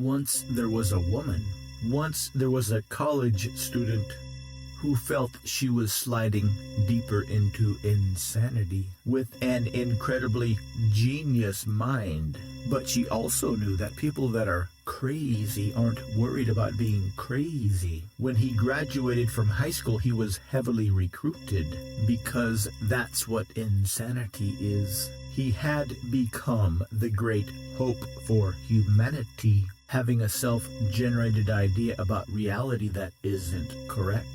Once there was a woman. Once there was a college student who felt she was sliding deeper into insanity with an incredibly genius mind. But she also knew that people that are crazy aren't worried about being crazy. When he graduated from high school, he was heavily recruited because that's what insanity is. He had become the great hope for humanity, having a self-generated idea about reality that isn't correct,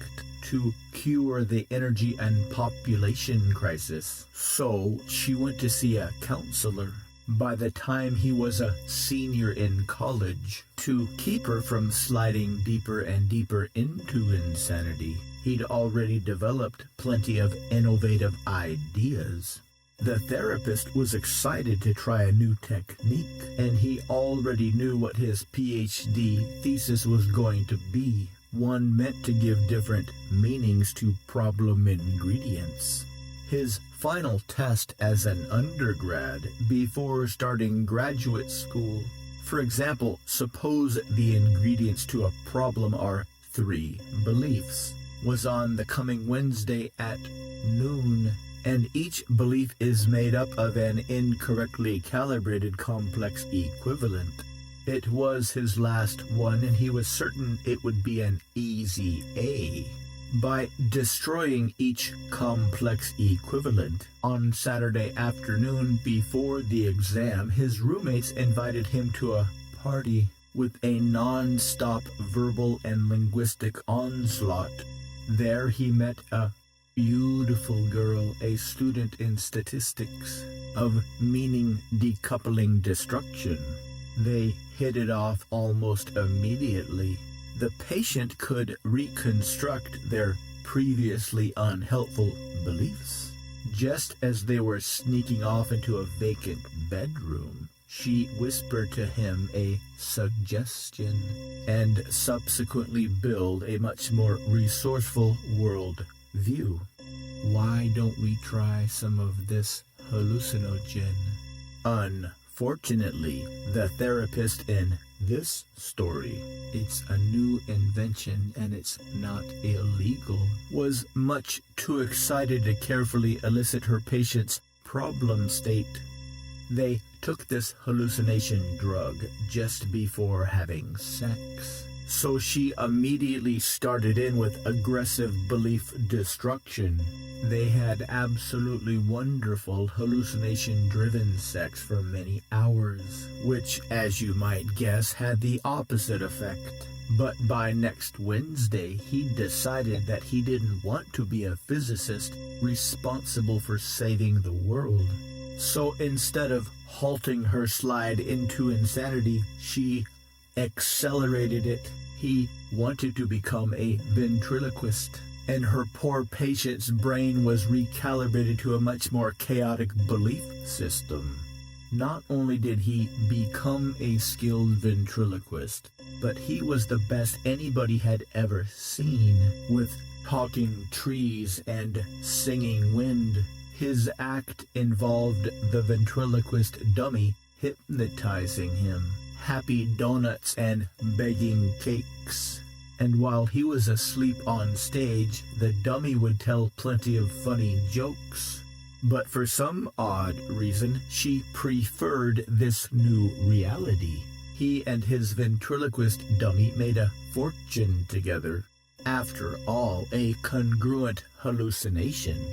to cure the energy and population crisis. So she went to see a counselor. By the time he was a senior in college, to keep her from sliding deeper and deeper into insanity, he'd already developed plenty of innovative ideas. The therapist was excited to try a new technique, and he already knew what his PhD thesis was going to be, one meant to give different meanings to problem ingredients. His final test as an undergrad before starting graduate school. For example, suppose the ingredients to a problem are 3 beliefs, was on the coming Wednesday at noon, and each belief is made up of an incorrectly calibrated complex equivalent. It was his last one, and he was certain it would be an easy A. By destroying each complex equivalent on Saturday afternoon before the exam, his roommates invited him to a party with a non-stop verbal and linguistic onslaught. There he met a beautiful girl, a student in statistics, of meaning decoupling destruction. They hit it off almost immediately. The patient could reconstruct their previously unhelpful beliefs. Just as they were sneaking off into a vacant bedroom, she whispered to him a suggestion and subsequently build a much more resourceful world view. Why don't we try some of this hallucinogen? Unfortunately, the therapist in this story, it's a new invention and it's not illegal, was much too excited to carefully elicit her patient's problem state. They took this hallucination drug just before having sex. So she immediately started in with aggressive belief destruction. They had absolutely wonderful hallucination-driven sex for many hours, which, as you might guess, had the opposite effect. But by next Wednesday, he decided that he didn't want to be a physicist responsible for saving the world. So instead of halting her slide into insanity, she accelerated it. He wanted to become a ventriloquist, and her poor patient's brain was recalibrated to a much more chaotic belief system. Not only did he become a skilled ventriloquist, but he was the best anybody had ever seen, with talking trees and singing wind. His act involved the ventriloquist dummy hypnotizing him, happy donuts and begging cakes. And while he was asleep on stage, the dummy would tell plenty of funny jokes. But for some odd reason, she preferred this new reality. He and his ventriloquist dummy made a fortune together. After all, a congruent hallucination.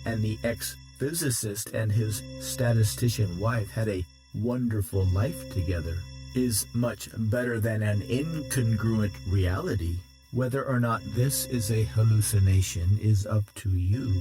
And the ex-physicist and his statistician wife had a wonderful life together, is much better than an incongruent reality. Whether or not this is a hallucination is up to you.